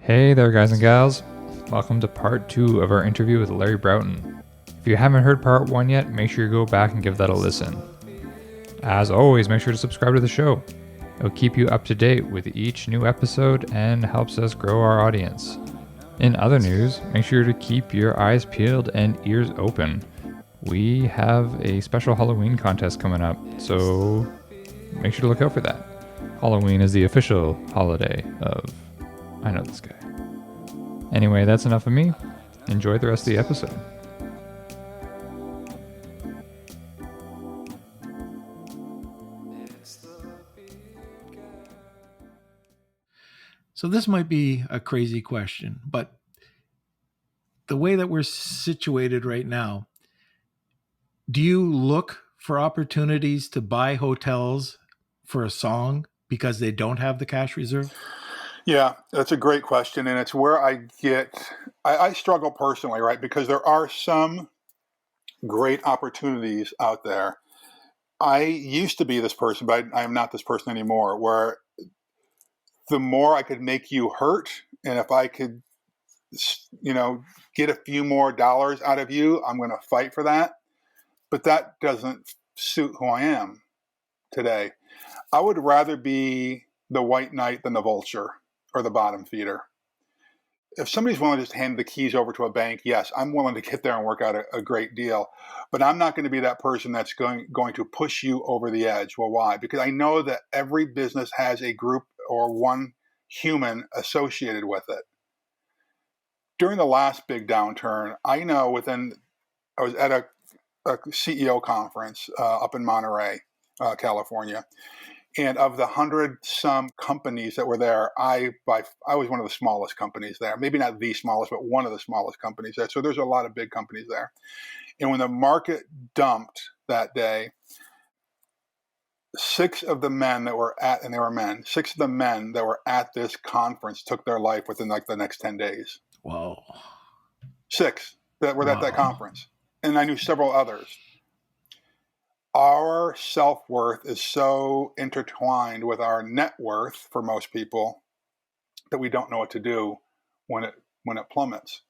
Hey there, guys and gals. Welcome to part 2 of our interview with Larry Broughton. If you haven't heard part 1 yet, make sure you go back and give that a listen. As always, make sure to subscribe to the show. It'll keep you up to date with each new episode and helps us grow our audience. In other news, make sure to keep your eyes peeled and ears open. We have a special Halloween contest coming up, so make sure to look out for that. Halloween is the official holiday of I Know This Guy. Anyway, that's enough of me. Enjoy the rest of the episode. So this might be a crazy question, but the way that we're situated right now, do you look for opportunities to buy hotels for a song because they don't have the cash reserve? Yeah, that's a great question. And it's where I struggle personally, right? Because there are some great opportunities out there. I used to be this person, but I am not this person anymore, where the more I could make you hurt, and if I could, get a few more dollars out of you, I'm going to fight for that. But that doesn't suit who I am today. I would rather be the white knight than the vulture or the bottom feeder. If somebody's willing to just hand the keys over to a bank, yes, I'm willing to get there and work out a great deal. But I'm not going to be that person that's going to push you over the edge. Well, why? Because I know that every business has a group or one human associated with it. During the last big downturn, I know I was at a CEO conference up in Monterey, California. And of the 100-some companies that were there, I was one of the smallest companies there. Maybe not the smallest, but one of the smallest companies there. So there's a lot of big companies there. And when the market dumped that day, six of the men that were at this conference took their life within like the next 10 days. Whoa. Six that were at that conference. And I knew several others. Our self-worth is so intertwined with our net worth for most people that we don't know what to do when it plummets.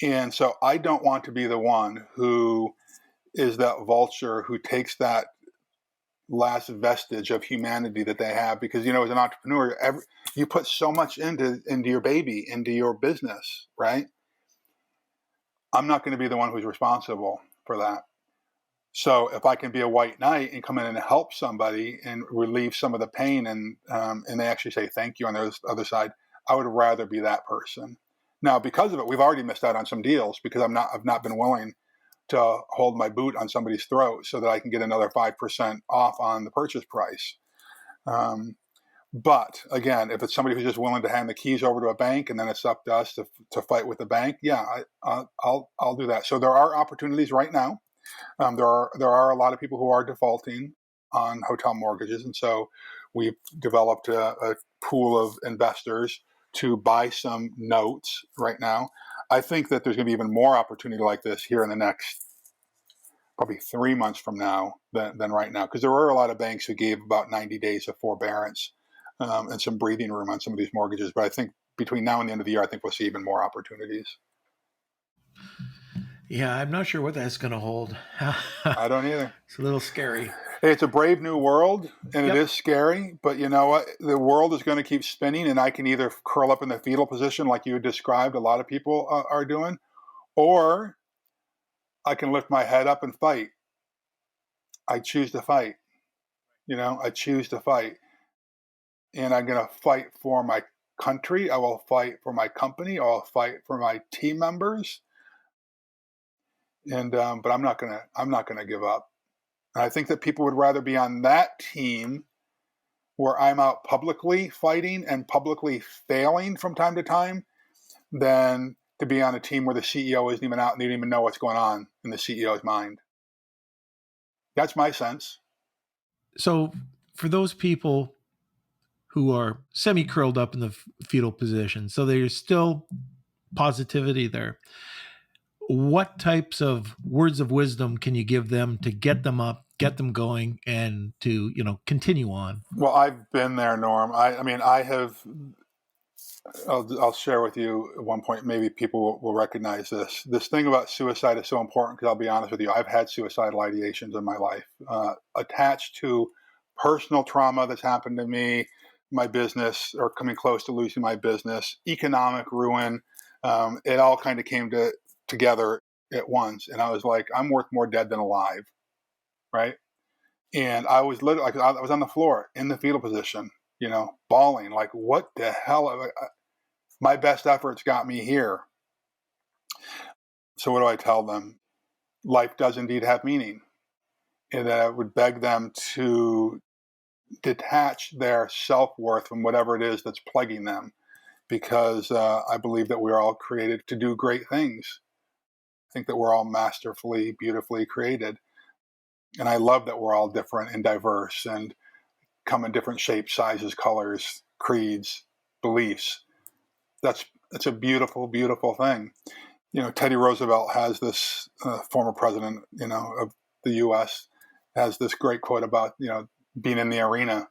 And so I don't want to be the one who is that vulture who takes that last vestige of humanity that they have, because as an entrepreneur, you put so much into your baby, into your business, right? I'm not going to be the one who's responsible for that. So if I can be a white knight and come in and help somebody and relieve some of the pain, and they actually say thank you on the other side, I would rather be that person. Now, because of it, we've already missed out on some deals because I've not been willing to hold my boot on somebody's throat so that I can get another 5% off on the purchase price. But again, if it's somebody who's just willing to hand the keys over to a bank and then it's up to us to fight with the bank, yeah, I'll do that. So there are opportunities right now. There are a lot of people who are defaulting on hotel mortgages, and so we've developed a pool of investors to buy some notes right now. I think that there's going to be even more opportunity like this here in the next probably 3 months from now than right now, because there were a lot of banks who gave about 90 days of forbearance and some breathing room on some of these mortgages. But I think between now and the end of the year, I think we'll see even more opportunities. Yeah, I'm not sure what that's going to hold. I don't either. It's a little scary. Hey, it's a brave new world, and It is scary, but you know what? The world is going to keep spinning, and I can either curl up in the fetal position like you described a lot of people are doing, or I can lift my head up and fight. I choose to fight. I choose to fight. And I'm going to fight for my country. I will fight for my company. I will fight for my team members. And but I'm not gonna give up. And I think that people would rather be on that team where I'm out publicly fighting and publicly failing from time to time than to be on a team where the CEO isn't even out and they don't even know what's going on in the CEO's mind. That's my sense. So for those people who are semi-curled up in the fetal position, so there's still positivity there, what types of words of wisdom can you give them to get them up, get them going, and to, continue on? Well, I've been there, Norm. I mean, I have I'll share with you at one point. Maybe people will recognize this. This thing about suicide is so important because I'll be honest with you. I've had suicidal ideations in my life attached to personal trauma that's happened to me, my business, or coming close to losing my business, economic ruin. It all kind of came together at once, and I was like, I'm worth more dead than alive, right? And I was literally like, I was on the floor in the fetal position, bawling, like, what the hell? My best efforts got me here. So what do I tell them? Life does indeed have meaning. And that I would beg them to detach their self-worth from whatever it is that's plaguing them, because I believe that we're all created to do great things. I think that we're all masterfully, beautifully created. And I love that we're all different and diverse and come in different shapes, sizes, colors, creeds, beliefs. That's a beautiful, beautiful thing. Teddy Roosevelt has this former president, of the U.S. has this great quote about, being in the arena,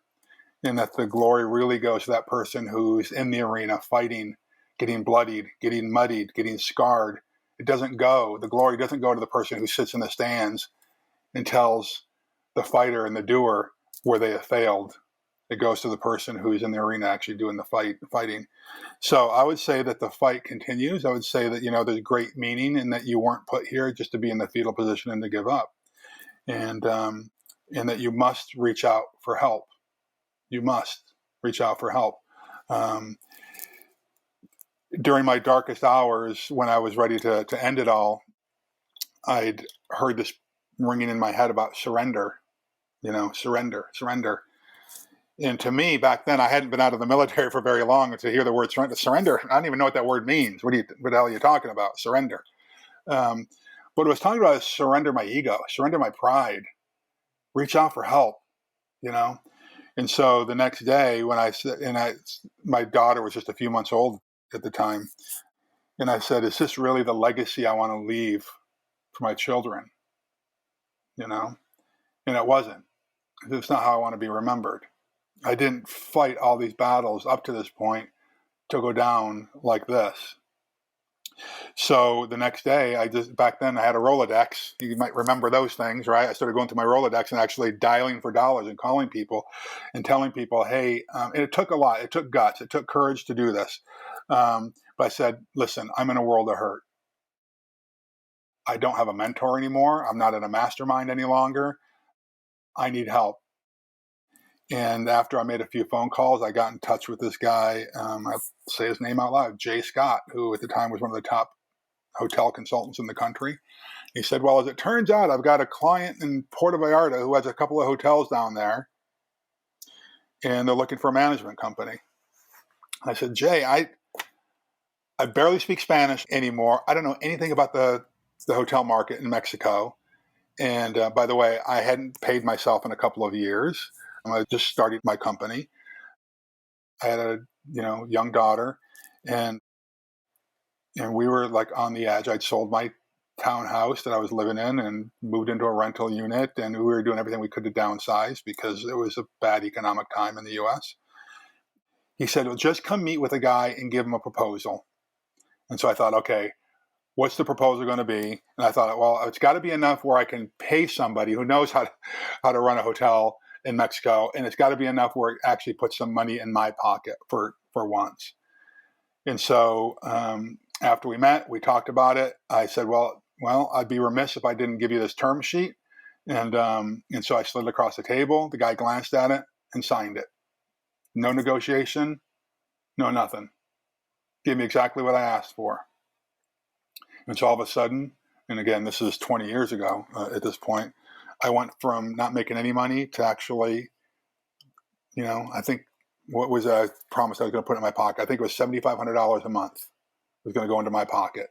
and that the glory really goes to that person who's in the arena fighting, getting bloodied, getting muddied, getting scarred. The glory doesn't go to the person who sits in the stands and tells the fighter and the doer where they have failed. It goes to the person who's in the arena actually doing the fighting. So I would say that the fight continues. I would say that, there's great meaning in that you weren't put here just to be in the fetal position and to give up. And that you must reach out for help. You must reach out for help. During my darkest hours, when I was ready to end it all, I'd heard this ringing in my head about surrender, surrender. And to me, back then, I hadn't been out of the military for very long, and to hear the word surrender, I don't even know what that word means. What the hell are you talking about? Surrender. What it was talking about is surrender my ego, surrender my pride, reach out for help, And so the next day, when my daughter was just a few months old at the time, and I said, "Is this really the legacy I want to leave for my children?" And it wasn't. It's not how I want to be remembered. I didn't fight all these battles up to this point to go down like this. So the next day, back then I had a Rolodex. You might remember those things, right? I started going through my Rolodex and actually dialing for dollars and calling people and telling people, hey, and it took a lot. It took guts. It took courage to do this. But I said, listen, I'm in a world of hurt. I don't have a mentor anymore. I'm not in a mastermind any longer. I need help. And after I made a few phone calls, I got in touch with this guy. I'll say his name out loud, Jay Scott, who at the time was one of the top hotel consultants in the country. He said, well, as it turns out, I've got a client in Puerto Vallarta who has a couple of hotels down there, and they're looking for a management company. I said, Jay, I barely speak Spanish anymore. I don't know anything about the hotel market in Mexico. And by the way, I hadn't paid myself in a couple of years. I just started my company. I had a young daughter, and we were like on the edge. I'd sold my townhouse that I was living in and moved into a rental unit, and we were doing everything we could to downsize because it was a bad economic time in the U.S. He said, well, just come meet with a guy and give him a proposal. And so I thought, okay, what's the proposal going to be? And I thought, well, it's got to be enough where I can pay somebody who knows how to run a hotel in Mexico, and it's got to be enough where it actually puts some money in my pocket for once. And so after we met, we talked about it. I said, well, I'd be remiss if I didn't give you this term sheet. And so I slid it across the table. The guy glanced at it and signed it. No negotiation, no nothing. Gave me exactly what I asked for. And so all of a sudden, and again, this is 20 years ago at this point, I went from not making any money to actually, I think what was a promise I was going to put in my pocket? I think it was $7,500 a month was going to go into my pocket.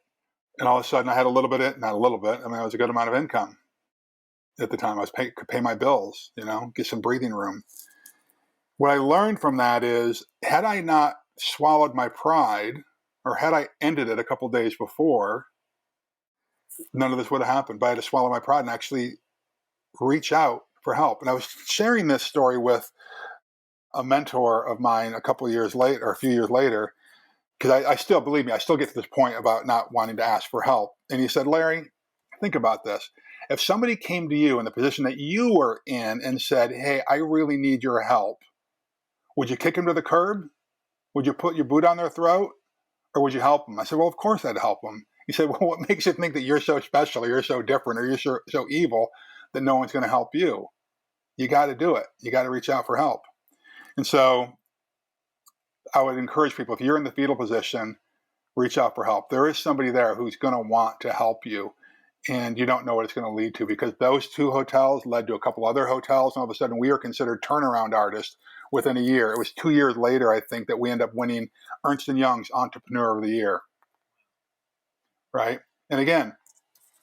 And all of a sudden I had a little bit, not a little bit, I mean, it was a good amount of income at the time. I could pay my bills, get some breathing room. What I learned from that is, had I not swallowed my pride, or had I ended it a couple of days before, none of this would have happened. But I had to swallow my pride and actually reach out for help. And I was sharing this story with a mentor of mine a few years later. because I still, believe me, I still get to this point about not wanting to ask for help. And he said, Larry, think about this. If somebody came to you in the position that you were in and said, hey, I really need your help, would you kick them to the curb? Would you put your boot on their throat? Or would you help them? I said, well, of course I'd help them. He said, well, what makes you think that you're so special or you're so different or you're so evil that no one's going to help you? You got to do it. You got to reach out for help. And so I would encourage people, if you're in the fetal position, reach out for help. There is somebody there who's going to want to help you, and you don't know what it's going to lead to, because those 2 hotels led to a couple other hotels, and all of a sudden we are considered turnaround artists within a year. It was 2 years later, I think, that we ended up winning Ernst & Young's Entrepreneur of the Year, right? And again,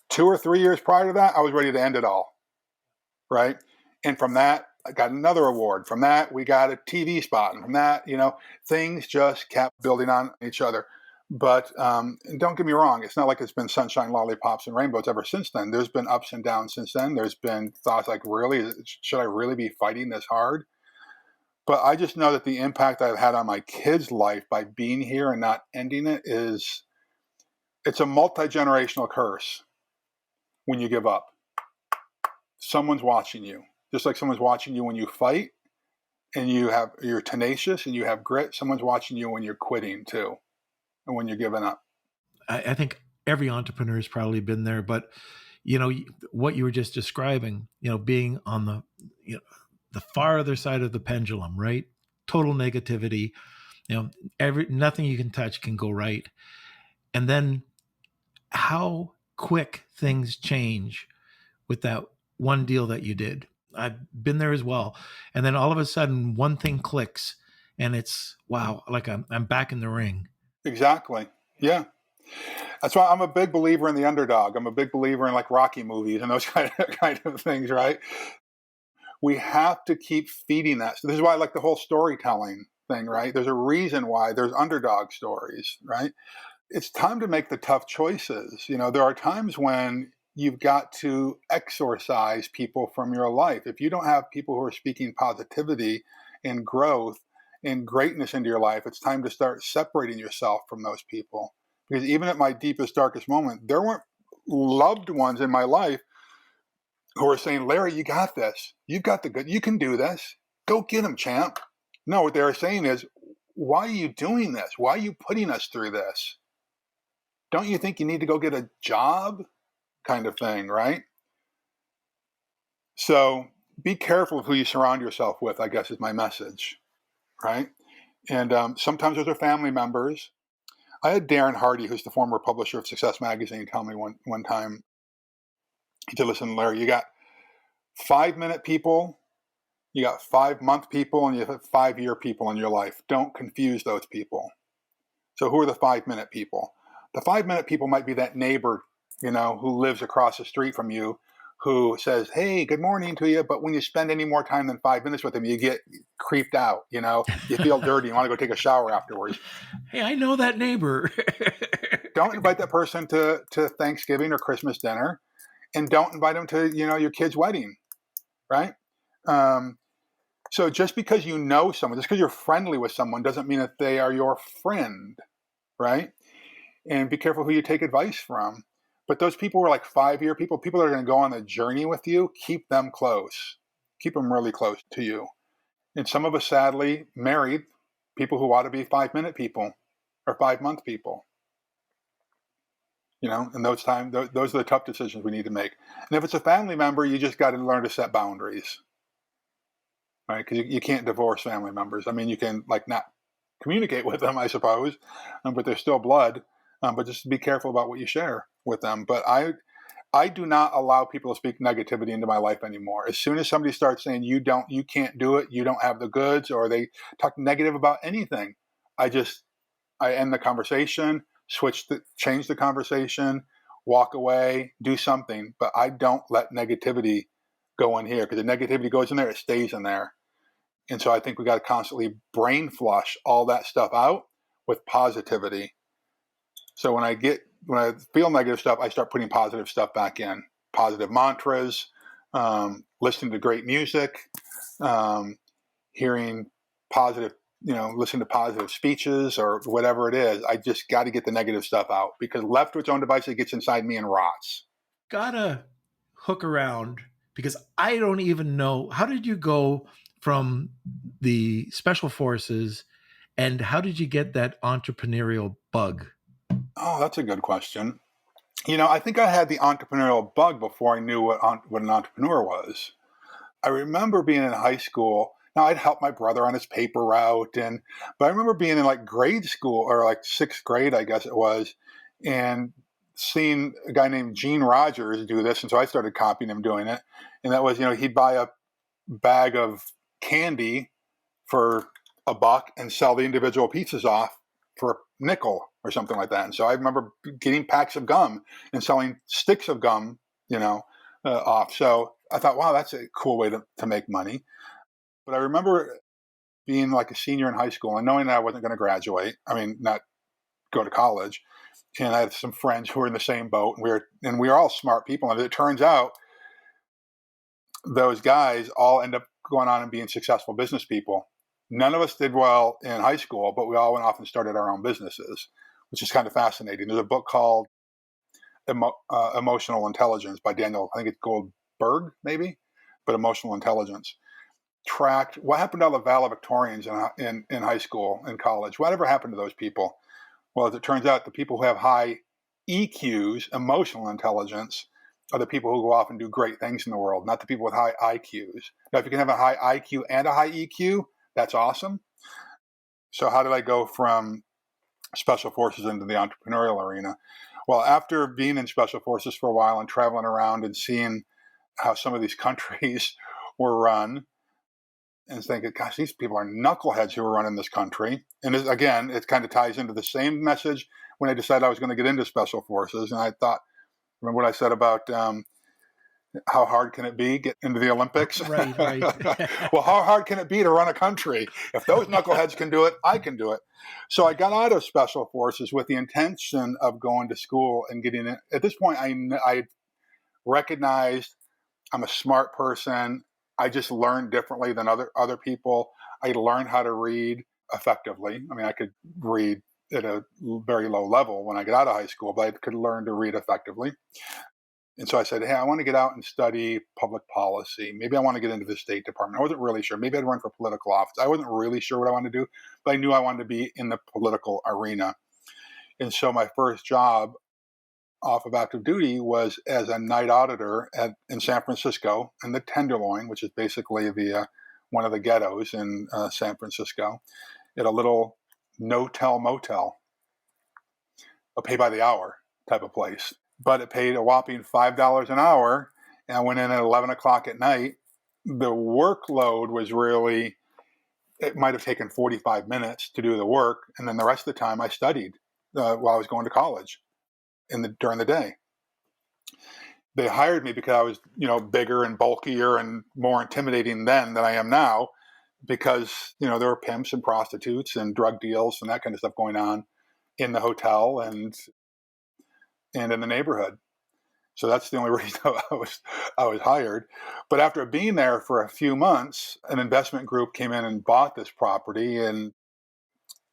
2 or 3 years prior to that, I was ready to end it all, right? And from that, I got another award. From that, we got a TV spot. And from that, things just kept building on each other. But don't get me wrong, it's not like it's been sunshine, lollipops, and rainbows ever since then. There's been ups and downs since then. There's been thoughts like, really, should I really be fighting this hard? But I just know that the impact I've had on my kids' life by being here and not ending it it's a multi-generational curse when you give up. Someone's watching you. Just like someone's watching you when you fight and you're tenacious and you have grit, someone's watching you when you're quitting too, and when you're giving up. I think every entrepreneur has probably been there, but what you were just describing, being on the far other side of the pendulum, right? Total negativity, nothing you can touch can go right. And then how quick things change with that one deal that you did. I've been there as well. And then all of a sudden one thing clicks and it's, wow, like I'm back in the ring. Exactly. Yeah. That's why I'm a big believer in the underdog. I'm a big believer in like Rocky movies and those kind of things, right? We have to keep feeding that. So this is why I like the whole storytelling thing, right? There's a reason why there's underdog stories, right? It's time to make the tough choices. There are times when you've got to exorcise people from your life. If you don't have people who are speaking positivity and growth and greatness into your life, it's time to start separating yourself from those people. Because even at my deepest, darkest moment, there weren't loved ones in my life who were saying, Larry, you got this. You've got the good. You can do this. Go get them, champ. No, what they were saying is, why are you doing this? Why are you putting us through this? Don't you think you need to go get a job? Kind of thing, right? So be careful of who you surround yourself with, I guess, is my message, right? And sometimes those are family members. I had Darren Hardy, who's the former publisher of Success Magazine, tell me one time, he said, listen, Larry, you got 5-minute people, you got 5-month people, and you have 5-year people in your life. Don't confuse those people. So who are the 5-minute people? The 5-minute people might be that neighbor, who lives across the street from you, who says, hey, good morning to you. But when you spend any more time than 5 minutes with them, you get creeped out, you feel dirty, you want to go take a shower afterwards. Hey, I know that neighbor. Don't invite that person to Thanksgiving or Christmas dinner, and don't invite them to, your kid's wedding, right? So just because you know someone, just because you're friendly with someone doesn't mean that they are your friend, right? And be careful who you take advice from. But those people were like 5-year people that are going to go on the journey with you, keep them close. Keep them really close to you. And some of us, sadly, married people who ought to be 5-minute people or 5-month people. And those are the tough decisions we need to make. And if it's a family member, you just got to learn to set boundaries, right? Because you can't divorce family members. I mean, you can not communicate with them, I suppose, but they're still blood. But just be careful about what you share with them. But I do not allow people to speak negativity into my life anymore. As soon as somebody starts saying you can't do it, you don't have the goods, or they talk negative about anything, I end the conversation, change the conversation, walk away, do something. But I don't let negativity go in here, because the negativity goes in there, it stays in there. And so I think we got to constantly brain flush all that stuff out with positivity. So when I feel negative stuff, I start putting positive stuff back in. Positive mantras, listening to great music, hearing positive listen to positive speeches or whatever it is. I just got to get the negative stuff out, because left to its own devices, it gets inside me and rots. Gotta hook around, because I don't even know, how did you go from the special forces, and how did you get that entrepreneurial bug? Oh, that's a good question. I think I had the entrepreneurial bug before I knew what an entrepreneur was. I remember being in high school. Now, I'd help my brother on his paper route, but I remember being in like grade school, or like sixth grade, I guess it was, and seeing a guy named Gene Rogers do this, and so I started copying him doing it. And that was, he'd buy a bag of candy for $1 and sell the individual pieces off for a nickel or something like that. And so I remember getting packs of gum and selling sticks of gum, off. So I thought, wow, that's a cool way to make money. But I remember being like a senior in high school and knowing that I wasn't going to graduate. I mean, not go to college. And I had some friends who were in the same boat, and we were all smart people. And it turns out those guys all end up going on and being successful business people. None of us did well in high school, but we all went off and started our own businesses, which is kind of fascinating. There's a book called Emotional Intelligence by Daniel, I think it's Goldberg, maybe, but Emotional Intelligence tracked what happened to all the valedictorians in high school and college. Whatever happened to those people? Well, as it turns out, the people who have high EQs, emotional intelligence, are the people who go off and do great things in the world, not the people with high IQs. Now, if you can have a high IQ and a high EQ, that's awesome. So how did I go from special forces into the entrepreneurial arena? Well, after being in special forces for a while and traveling around and seeing how some of these countries were run, and thinking, gosh, these people are knuckleheads who are running this country. And again, it kind of ties into the same message when I decided I was going to get into special forces. And I thought, remember what I said about how hard can it be get into the Olympics? Right. Well, how hard can it be to run a country? If those knuckleheads can do it, I can do it. So I got out of special forces with the intention of going to school and getting it. At this point, I recognized I'm a smart person. I just learned differently than other people. I learned how to read effectively. I mean, I could read at a very low level when I got out of high school, but I could learn to read effectively. And so I said, hey, I want to get out and study public policy. Maybe I want to get into the State Department. I wasn't really sure. Maybe I'd run for political office. I wasn't really sure what I wanted to do, but I knew I wanted to be in the political arena. And so my first job off of active duty was as a night auditor in San Francisco in the Tenderloin, which is basically the one of the ghettos in San Francisco, at a little no-tell motel, a pay-by-the-hour type of place. But it paid a whopping $5 an hour, and I went in at 11 o'clock at night. The workload was really, it might have taken 45 minutes to do the work, and then the rest of the time I studied while I was going to college during the day. They hired me because I was, bigger and bulkier and more intimidating then than I am now, because, there were pimps and prostitutes and drug deals and that kind of stuff going on in the hotel and in the neighborhood. So that's the only reason I was hired. But after being there for a few months, an investment group came in and bought this property, and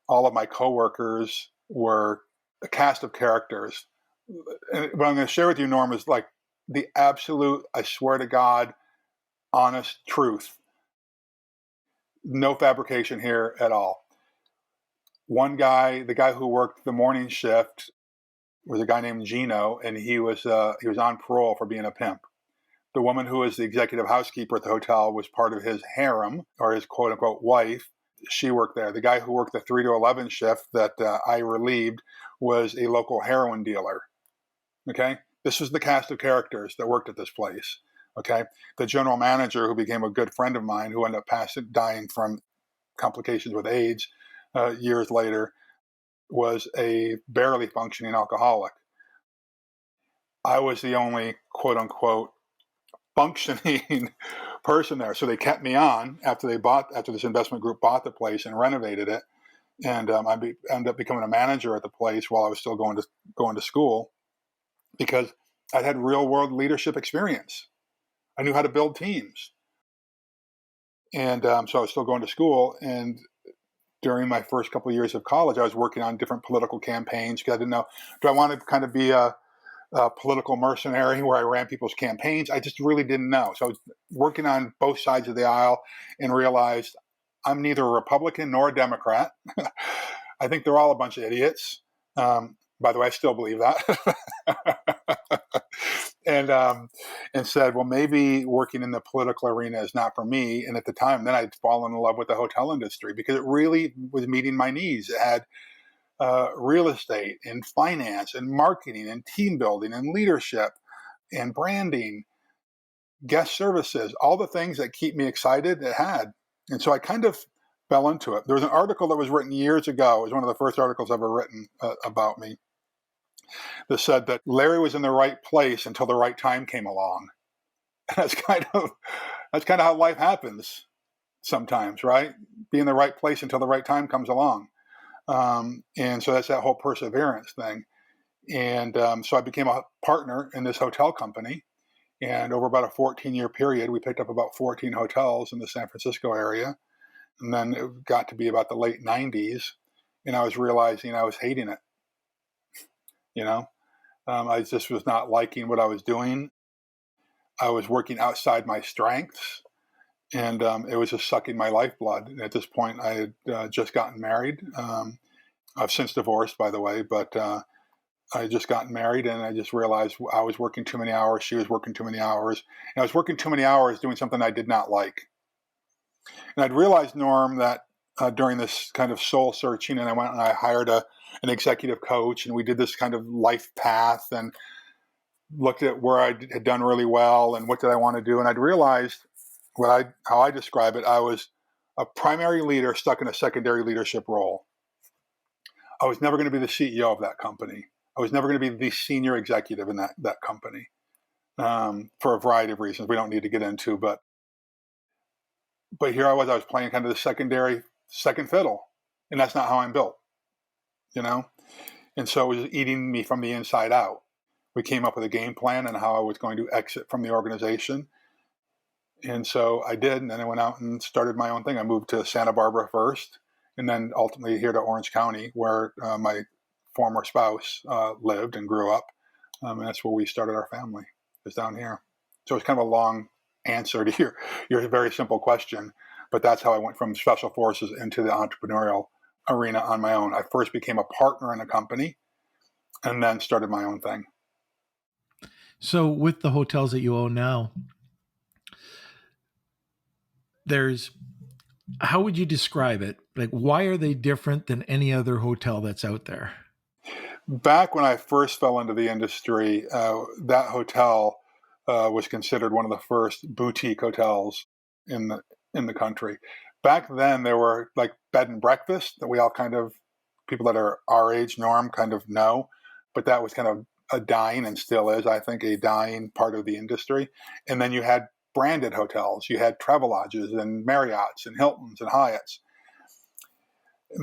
all of my coworkers were a cast of characters. And what I'm going to share with you, Norm, is like the absolute, I swear to God, honest truth. No fabrication here at all. One guy, the guy who worked the morning shift, was a guy named Gino, and he was on parole for being a pimp. The woman who was the executive housekeeper at the hotel was part of his harem, or his quote unquote wife. She worked there. The guy who worked the 3 to 11 shift that I relieved was a local heroin dealer. Okay, this was the cast of characters that worked at this place. Okay, the general manager, who became a good friend of mine, who ended up dying from complications with AIDS years later, was a barely functioning alcoholic. I was the only quote unquote functioning person there, so they kept me on after this investment group bought the place and renovated it, and I ended up becoming a manager at the place while I was still going to school, because I'd had real world leadership experience. I knew how to build teams. And so I was still going to school, and during my first couple of years of college, I was working on different political campaigns because I didn't know, do I want to kind of be a political mercenary where I ran people's campaigns? I just really didn't know. So I was working on both sides of the aisle and realized I'm neither a Republican nor a Democrat. I think they're all a bunch of idiots. By the way, I still believe that. And said, well, maybe working in the political arena is not for me. And at the time, then I'd fallen in love with the hotel industry because it really was meeting my needs. It had real estate and finance and marketing and team building and leadership and branding, guest services, all the things that keep me excited, it had. And so I kind of fell into it. There was an article that was written years ago. It was one of the first articles ever written about me, that said that Larry was in the right place until the right time came along. And that's kind of how life happens sometimes, right? Be in the right place until the right time comes along. And so that's that whole perseverance thing. And so I became a partner in this hotel company. And over about a 14-year period, we picked up about 14 hotels in the San Francisco area. And then it got to be about the late 90s. And I was realizing I was hating it. I just was not liking what I was doing. I was working outside my strengths, and it was just sucking my lifeblood. And at this point, I had just gotten married. I've since divorced, by the way, but I had just gotten married, and I just realized I was working too many hours. She was working too many hours. And I was working too many hours doing something I did not like. And I'd realized, Norm, that during this kind of soul searching, and I went and I hired an executive coach, and we did this kind of life path and looked at where I had done really well and what did I want to do. And I'd realized how I describe it, I was a primary leader stuck in a secondary leadership role. I was never going to be the CEO of that company. I was never going to be the senior executive in that company, for a variety of reasons we don't need to get into. But here I was playing kind of the second fiddle, and that's not how I'm built, And so it was eating me from the inside out. We came up with a game plan and how I was going to exit from the organization. And so I did, and then I went out and started my own thing. I moved to Santa Barbara first, and then ultimately here to Orange County, where my former spouse lived and grew up. And that's where we started our family, is down here. So it's kind of a long answer to your very simple question, but that's how I went from special forces into the entrepreneurial arena on my own. I first became a partner in a company and then started my own thing. So with the hotels that you own now, how would you describe it? Like, why are they different than any other hotel that's out there? Back when I first fell into the industry, that hotel was considered one of the first boutique hotels in the country. Back then, there were like bed and breakfast that we all kind of, people that are our age, Norm, kind of know, but that was kind of a dying, and still is, I think, a dying part of the industry. And then you had branded hotels. You had Travelodges and Marriotts and Hiltons and Hyatts.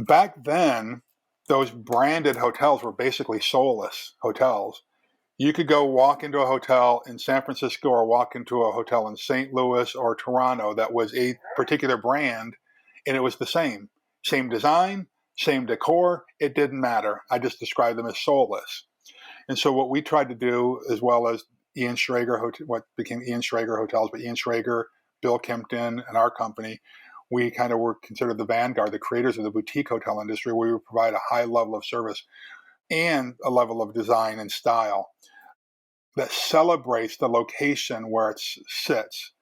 Back then, those branded hotels were basically soulless hotels. You could go walk into a hotel in San Francisco or walk into a hotel in St. Louis or Toronto that was a particular brand, and it was the same design, same decor. It didn't matter. I just described them as soulless. And so what we tried to do, as well as Ian Schrager, what became Ian Schrager Hotels, but Ian Schrager, Bill Kimpton, and our company, we kind of were considered the vanguard, the creators of the boutique hotel industry, where we would provide a high level of service and a level of design and style that celebrates the location where it sits.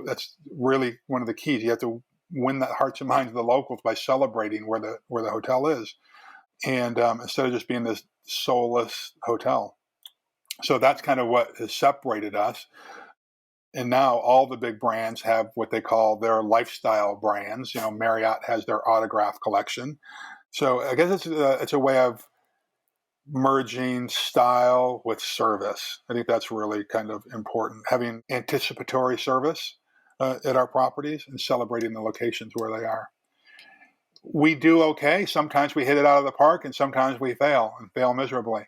That's really one of the keys. You have to win the hearts and minds of the locals by celebrating where the hotel is, and instead of just being this soulless hotel. So that's kind of what has separated us. And now all the big brands have what they call their lifestyle brands. Marriott has their autograph collection. So I guess it's a way of merging style with service. I think that's really kind of important. Having anticipatory service at our properties and celebrating the locations where they are. We do okay. Sometimes we hit it out of the park, and sometimes we fail miserably.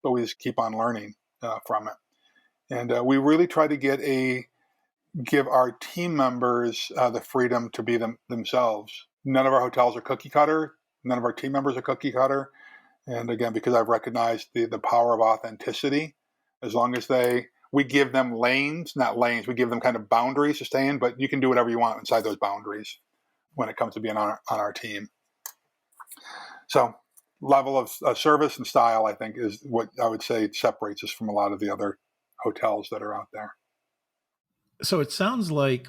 But we just keep on learning from it. And we really try to give our team members the freedom to be themselves. None of our hotels are cookie cutter. None of our team members are cookie cutter. And again, because I've recognized the power of authenticity, as long as we give them lanes, not lanes, we give them kind of boundaries to stay in, but you can do whatever you want inside those boundaries when it comes to being on our team. So level of service and style, I think, is what I would say separates us from a lot of the other hotels that are out there. So it sounds like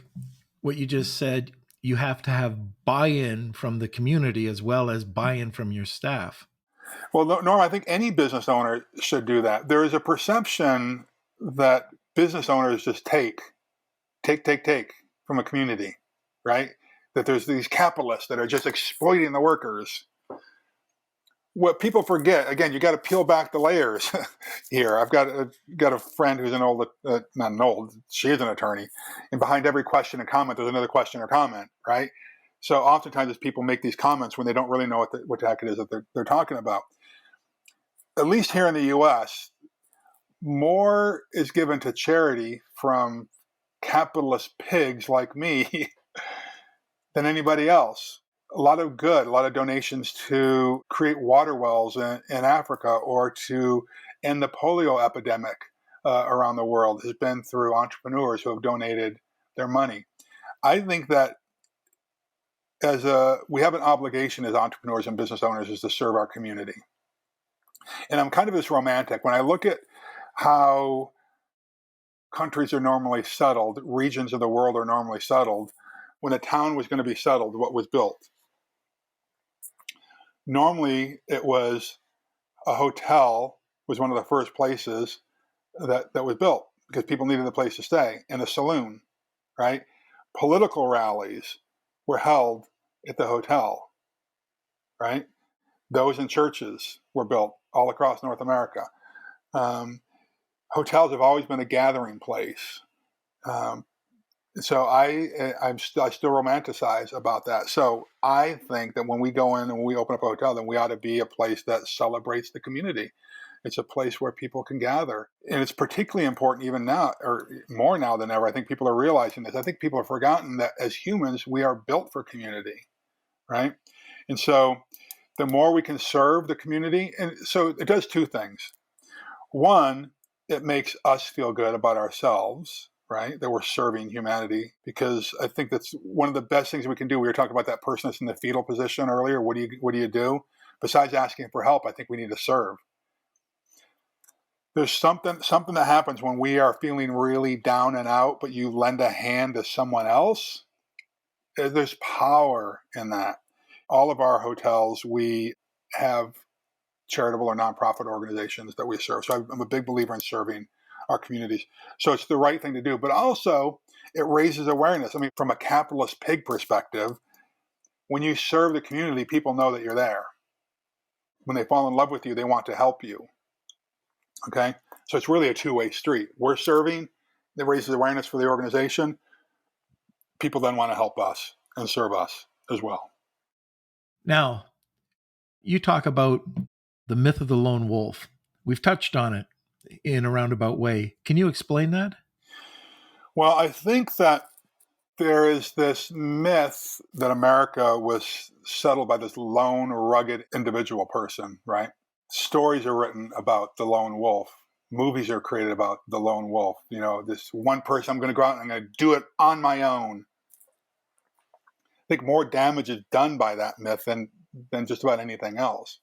what you just said, you have to have buy-in from the community as well as buy-in from your staff. Well, Norm, I think any business owner should do that. There is a perception that business owners just take from a community, right? That there's these capitalists that are just exploiting the workers. What people forget, again, you got to peel back the layers here. I've got a friend who's she is an attorney, and behind every question and comment, there's another question or comment, right? So oftentimes people make these comments when they don't really know what the heck it is that they're talking about. At least here in the U.S., more is given to charity from capitalist pigs like me than anybody else. A lot of donations to create water wells in Africa or to end the polio epidemic around the world has been through entrepreneurs who have donated their money. I think that we have an obligation as entrepreneurs and business owners is to serve our community. And I'm kind of this romantic. When I look at how countries are normally settled, regions of the world are normally settled, when a town was going to be settled, what was built? Normally, it was a hotel was one of the first places that was built because people needed a place to stay, and a saloon, right? Political rallies were held at the hotel, right? Those in churches were built all across North America. Hotels have always been a gathering place. So I still romanticize about that. So I think that when we go in and when we open up a hotel, then we ought to be a place that celebrates the community. It's a place where people can gather. And it's particularly important even now, or more now than ever. I think people are realizing this. I think people have forgotten that as humans, we are built for community, right? And so the more we can serve the community, and so it does two things. One, it makes us feel good about ourselves, right? That we're serving humanity, because I think that's one of the best things we can do. We were talking about that person that's in the fetal position earlier. What do you do? Besides asking for help, I think we need to serve. There's something that happens when we are feeling really down and out, but you lend a hand to someone else. There's power in that. All of our hotels, we have charitable or nonprofit organizations that we serve. So I'm a big believer in serving our communities. So it's the right thing to do, but also it raises awareness. I mean, from a capitalist pig perspective, when you serve the community, people know that you're there. When they fall in love with you, they want to help you. Okay? So it's really a two-way street. We're serving, it raises awareness for the organization. People then want to help us and serve us as well. Now, you talk about the myth of the lone wolf. We've touched on it in a roundabout way. Can you explain that? Well, I think that there is this myth that America was settled by this lone, rugged individual person, right? Stories are written about the lone wolf. Movies are created about the lone wolf. You know, this one person, I'm going to go out and I'm going to do it on my own. I think more damage is done by that myth than just about anything else.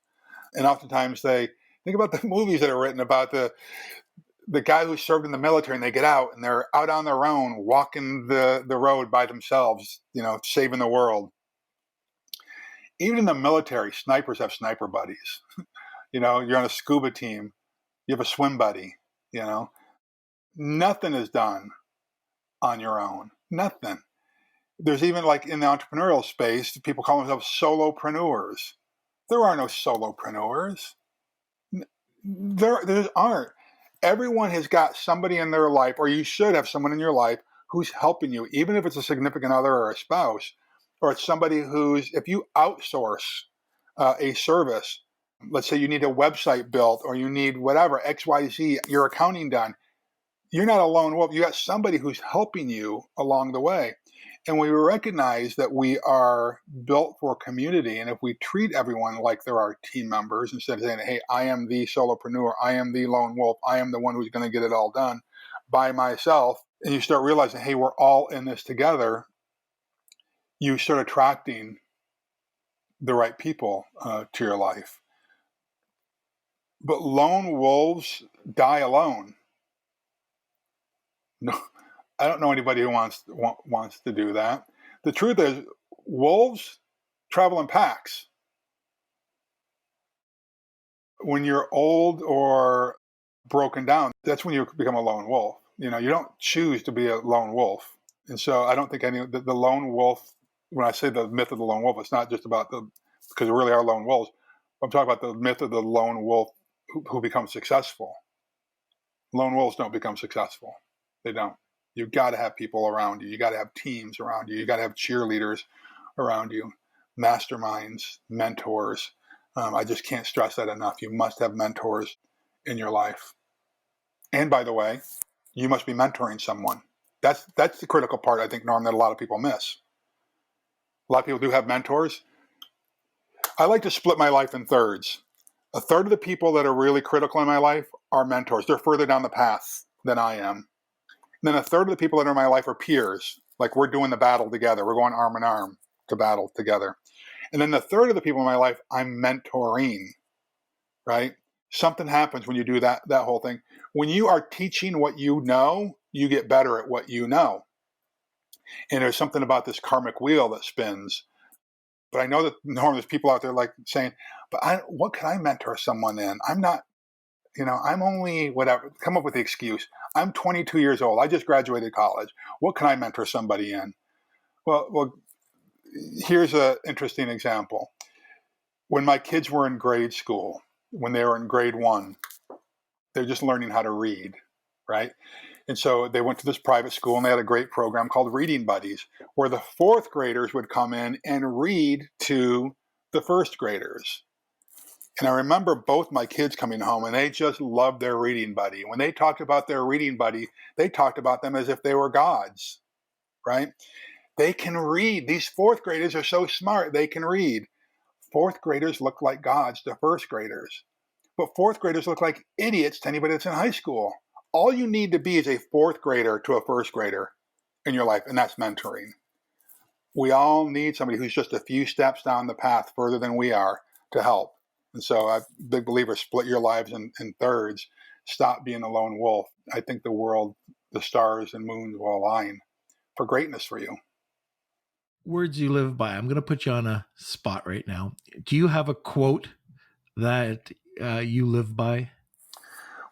And oftentimes they think about the movies that are written about the guy who served in the military, and they get out and they're out on their own, walking the road by themselves, you know, saving the world. Even in the military, snipers have sniper buddies. You know, you're on a scuba team, you have a swim buddy, you know. Nothing is done on your own. Nothing. There's even, like, in the entrepreneurial space, people call themselves solopreneurs. There are no solopreneurs. There aren't. Everyone has got somebody in their life, or you should have someone in your life who's helping you, even if it's a significant other or a spouse, or it's somebody who's, if you outsource a service, let's say you need a website built or you need whatever, XYZ, your accounting done, you're not a lone wolf. You got somebody who's helping you along the way. And we recognize that we are built for community. And if we treat everyone like they're our team members, instead of saying, hey, I am the solopreneur, I am the lone wolf, I am the one who's going to get it all done by myself, and you start realizing, hey, we're all in this together, you start attracting the right people to your life. But lone wolves die alone. No, I don't know anybody who wants to do that. The truth is, wolves travel in packs. When you're old or broken down, that's when you become a lone wolf. You don't choose to be a lone wolf. And so I don't think the lone wolf, when I say the myth of the lone wolf, it's not just about because we really are lone wolves. I'm talking about the myth of the lone wolf who becomes successful. Lone wolves don't become successful. They don't. You've got to have people around you. You got to have teams around you. You got to have cheerleaders around you, masterminds, mentors. I just can't stress that enough. You must have mentors in your life. And by the way, you must be mentoring someone. That's the critical part, I think, Norm, that a lot of people miss. A lot of people do have mentors. I like to split my life in thirds. A third of the people that are really critical in my life are mentors. They're further down the path than I am. And then a third of the people that are in my life are peers. Like we're doing the battle together. We're going arm in arm to battle together. And then the third of the people in my life, I'm mentoring, right? Something happens when you do that whole thing. When you are teaching what you know, you get better at what you know. And there's something about this karmic wheel that spins. But I know that, Norm, there's people out there like saying, but what can I mentor someone in? I'm not, I'm only whatever. Come up with the excuse. I'm 22 years old. I just graduated college. What can I mentor somebody in? Well, here's an interesting example. When my kids were in grade school, when they were in grade 1, they're just learning how to read, right? And so they went to this private school and they had a great program called Reading Buddies, where the fourth graders would come in and read to the first graders. And I remember both my kids coming home and they just loved their reading buddy. When they talked about their reading buddy, they talked about them as if they were gods, right? They can read. These fourth graders are so smart, they can read. Fourth graders look like gods to first graders. But fourth graders look like idiots to anybody that's in high school. All you need to be is a fourth grader to a first grader in your life, and that's mentoring. We all need somebody who's just a few steps down the path further than we are to help. And so I'm a big believer, split your lives in thirds. Stop being a lone wolf. I think the world, the stars and moons will align for greatness for you. Words you live by. I'm going to put you on a spot right now. Do you have a quote that you live by?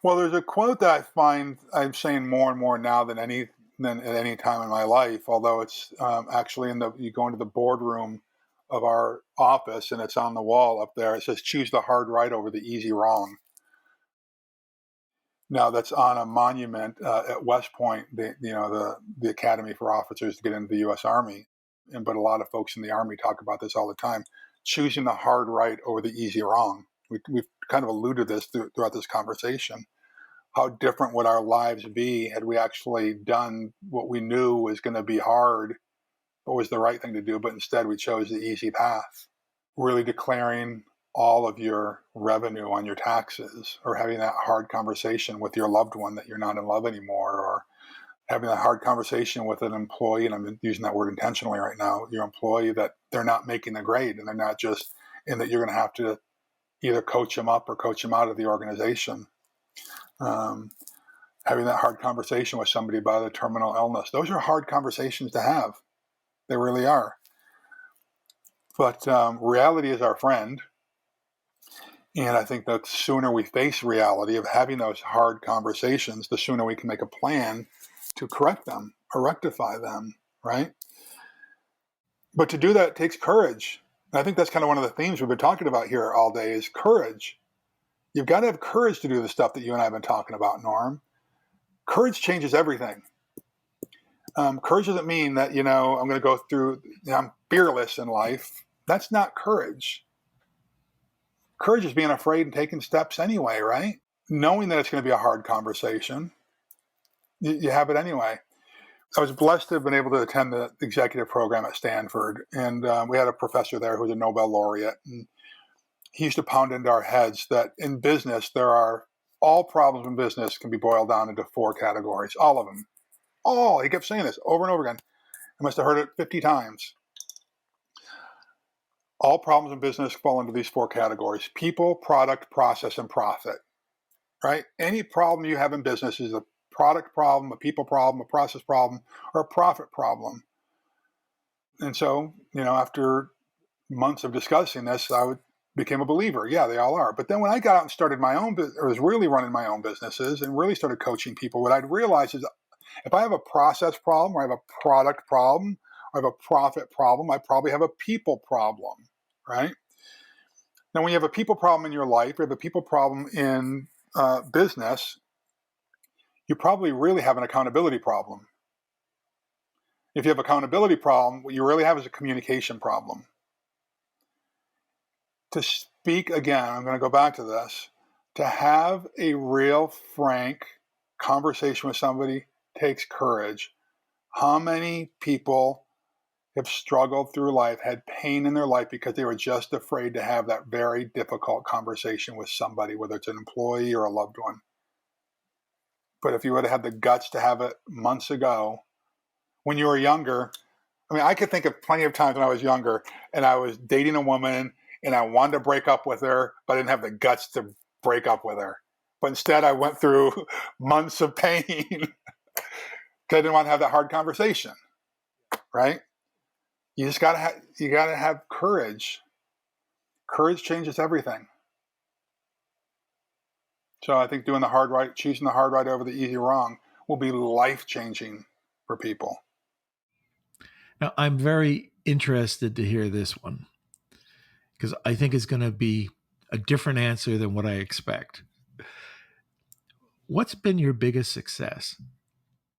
Well, there's a quote that I find I'm saying more and more now than at any time in my life. Although it's actually you go into the boardroom of our office and it's on the wall up there. It says, "Choose the hard right over the easy wrong." Now that's on a monument at West Point, the Academy for Officers to get into the U.S. Army. But a lot of folks in the Army talk about this all the time: choosing the hard right over the easy wrong. We've kind of alluded to this throughout this conversation. How different would our lives be had we actually done what we knew was going to be hard, but was the right thing to do, but instead we chose the easy path? Really declaring all of your revenue on your taxes, or having that hard conversation with your loved one that you're not in love anymore, or having that hard conversation with an employee, and I'm using that word intentionally right now, your employee, that they're not making the grade and they're not just, and that you're going to have to either coach them up or coach them out of the organization. Having that hard conversation with somebody about a terminal illness. Those are hard conversations to have. They really are. But reality is our friend. And I think that the sooner we face reality of having those hard conversations, the sooner we can make a plan to correct them or rectify them, right? But to do that takes courage. And I think that's kind of one of the themes we've been talking about here all day is courage. You've got to have courage to do the stuff that you and I have been talking about, Norm. Courage changes everything. Courage doesn't mean that, I'm going to go through, I'm fearless in life. That's not courage. Courage is being afraid and taking steps anyway, right? Knowing that it's going to be a hard conversation, you have it anyway. I was blessed to have been able to attend the executive program at Stanford. And we had a professor there who was a Nobel laureate. And he used to pound into our heads that in business, all problems in business can be boiled down into 4 categories, all of them. All. He kept saying this over and over again. I must have heard it 50 times. All problems in business fall into these 4 categories: people, product, process, and profit. Right? Any problem you have in business is a product problem, a people problem, a process problem, or a profit problem. And so, after months of discussing this, became a believer. Yeah, they all are. But then when I got out and started my own business, or was really running my own businesses and really started coaching people, what I'd realized is if I have a process problem, or I have a product problem, or I have a profit problem, I probably have a people problem, right? Now, when you have a people problem in your life, or you have a people problem in business, you probably really have an accountability problem. If you have an accountability problem, what you really have is a communication problem. To speak again, I'm going to go back to this, to have a real, frank conversation with somebody takes courage. How many people have struggled through life, had pain in their life because they were just afraid to have that very difficult conversation with somebody, whether it's an employee or a loved one? But if you would have had the guts to have it months ago, when you were younger, I could think of plenty of times when I was younger and I was dating a woman and I wanted to break up with her, but I didn't have the guts to break up with her. But instead I went through months of pain because I didn't want to have that hard conversation, right? You just gotta have courage. Courage changes everything. So I think doing the hard right, choosing the hard right over the easy wrong will be life-changing for people. Now, I'm very interested to hear this one because I think it's going to be a different answer than what I expect. What's been your biggest success?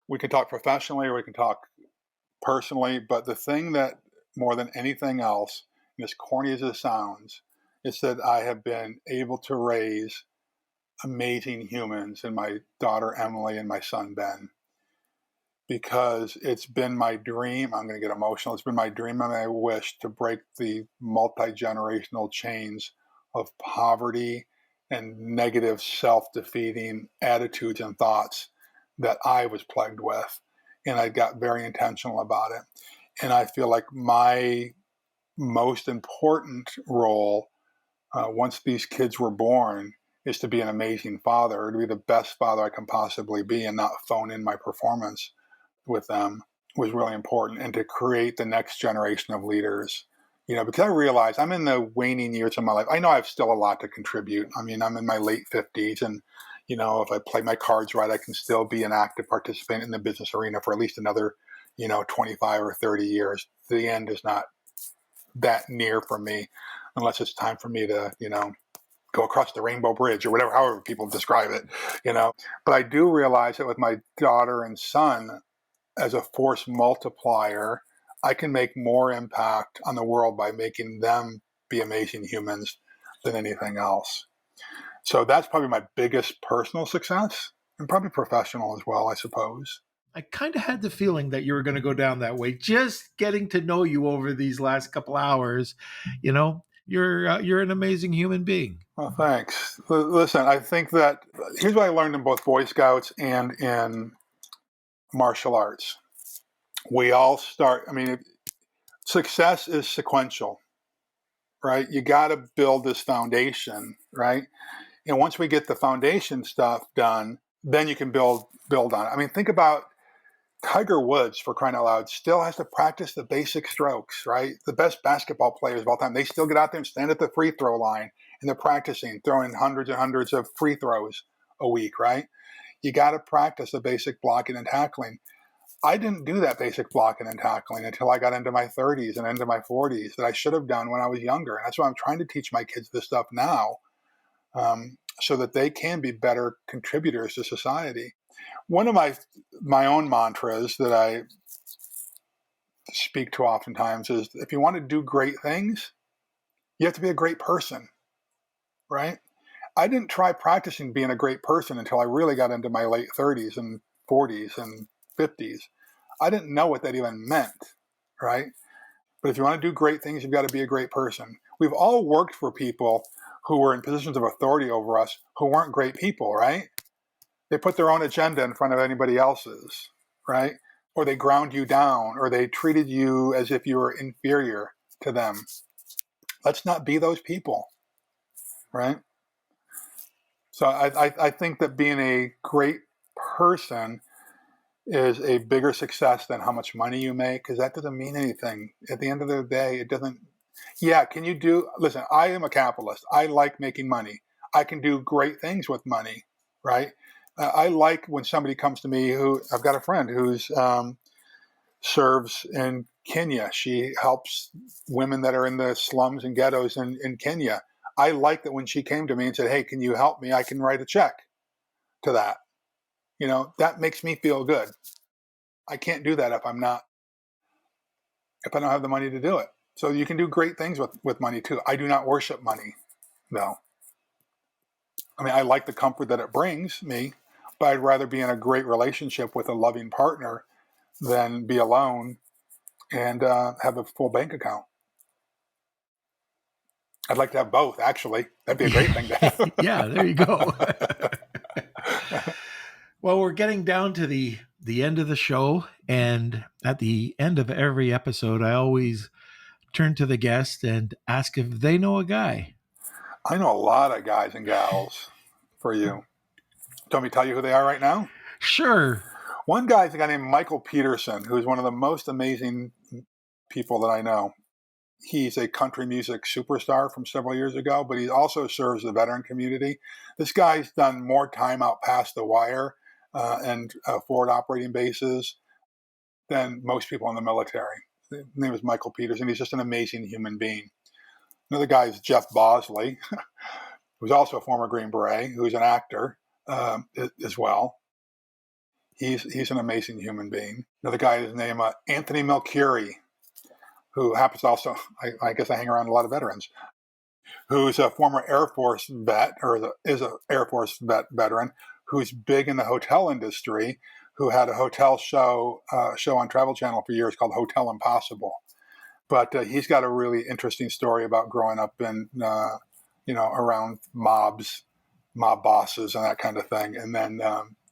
We can talk professionally or we can talk personally, but the thing that more than anything else, and as corny as it sounds, is that I have been able to raise amazing humans in my daughter Emily and my son Ben, because it's been my dream. I'm going to get emotional. It's been my dream and my wish to break the multi-generational chains of poverty and negative self-defeating attitudes and thoughts that I was plagued with. And I got very intentional about it. And I feel like my most important role, once these kids were born, is to be an amazing father, to be the best father I can possibly be and not phone in my performance with them was really important, and to create the next generation of leaders. Because I realize I'm in the waning years of my life. I know I have still a lot to contribute. I'm in my late 50s, and if I play my cards right, I can still be an active participant in the business arena for at least another 25 or 30 years. The end is not that near for me, unless it's time for me to go across the Rainbow Bridge or whatever, however people describe it. But I do realize that with my daughter and son as a force multiplier, I can make more impact on the world by making them be amazing humans than anything else. So that's probably my biggest personal success, and probably professional as well, I suppose. I kind of had the feeling that you were going to go down that way. Just getting to know you over these last couple hours, you're an amazing human being. Well, thanks. Listen, I think that here's what I learned in both Boy Scouts and in martial arts. We all start, success is sequential, right? You got to build this foundation, right? And once we get the foundation stuff done, then you can build on it. Think about Tiger Woods, for crying out loud, still has to practice the basic strokes, right? The best basketball players of all time, they still get out there and stand at the free throw line, and they're practicing, throwing hundreds and hundreds of free throws a week, right? You got to practice the basic blocking and tackling. I didn't do that basic blocking and tackling until I got into my 30s and into my 40s that I should have done when I was younger. And that's why I'm trying to teach my kids this stuff now, so that they can be better contributors to society. One of my own mantras that I speak to oftentimes is, if you want to do great things, you have to be a great person, right? I didn't try practicing being a great person until I really got into my late 30s and 40s and 50s. I didn't know what that even meant, right? But if you want to do great things, you've got to be a great person. We've all worked for people who were in positions of authority over us who weren't great people, right? They put their own agenda in front of anybody else's, right? Or they ground you down, or they treated you as if you were inferior to them. Let's not be those people, right? So I think that being a great person is a bigger success than how much money you make, because that doesn't mean anything. At the end of the day, it doesn't. Yeah, can you do, listen, I am a capitalist. I like making money. I can do great things with money, right? I like when somebody comes to me I've got a friend who's serves in Kenya. She helps women that are in the slums and ghettos in Kenya. I like that when she came to me and said, hey, can you help me? I can write a check to that. That makes me feel good. I can't do that if I don't have the money to do it. So you can do great things with money too. I do not worship money, though. I mean, I like the comfort that it brings me, but I'd rather be in a great relationship with a loving partner than be alone and have a full bank account. I'd like to have both, actually. That'd be a great thing to have. Yeah, there you go. Well, we're getting down to the end of the show. And at the end of every episode, I always turn to the guest and ask if they know a guy. I know a lot of guys and gals for you. Do you want me to tell you who they are right now? Sure. One guy is a guy named Michael Peterson, who's one of the most amazing people that I know. He's a country music superstar from several years ago, but he also serves the veteran community. This guy's done more time out past the wire and forward operating bases than most people in the military. His name is Michael Peterson. He's just an amazing human being. Another guy is Jeff Bosley, who's also a former Green Beret, who's an actor as well. He's an amazing human being. Another guy is named Anthony Melchiori, who happens to also, I guess I hang around a lot of veterans, who's a former Air Force vet, or is an Air Force veteran, who's big in the hotel industry, who had a hotel show on Travel Channel for years called Hotel Impossible. But he's got a really interesting story about growing up in, around mob bosses and that kind of thing, and then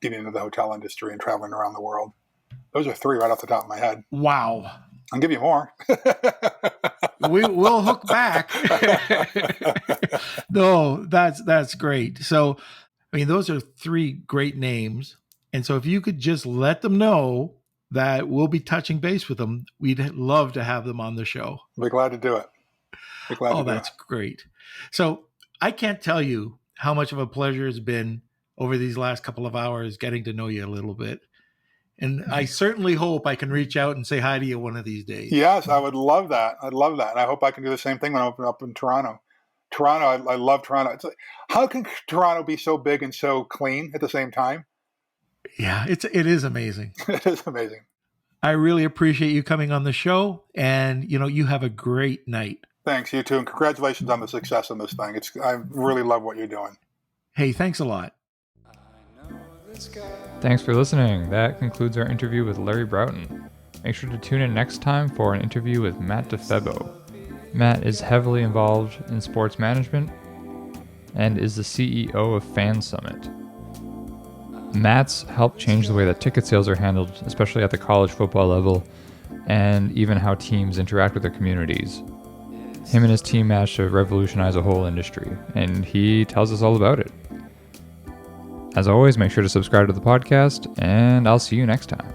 getting into the hotel industry and traveling around the world. Those are three right off the top of my head. Wow. I'll give you more. We'll hook back. No, that's great. So, I mean, those are three great names. And so if you could just let them know that we'll be touching base with them, we'd love to have them on the show. Be glad to do it. That's great. So I can't tell you how much of a pleasure it's been over these last couple of hours getting to know you a little bit. And I certainly hope I can reach out and say hi to you one of these days. Yes, I would love that. I'd love that. And I hope I can do the same thing when I open up in Toronto. I love Toronto. It's like, how can Toronto be so big and so clean at the same time? Yeah, it is amazing. It is amazing. I really appreciate you coming on the show, and you have a great night. Thanks, you too, and congratulations on the success of this thing. I really love what you're doing. Hey, thanks a lot. Thanks for listening. That concludes our interview with Larry Broughton. Make sure to tune in next time for an interview with Matt DeFebo. Matt is heavily involved in sports management and is the CEO of Fan Summit. Matt's helped change the way that ticket sales are handled, especially at the college football level, and even how teams interact with their communities. Him and his team managed to revolutionize a whole industry, and he tells us all about it. As always, make sure to subscribe to the podcast, and I'll see you next time.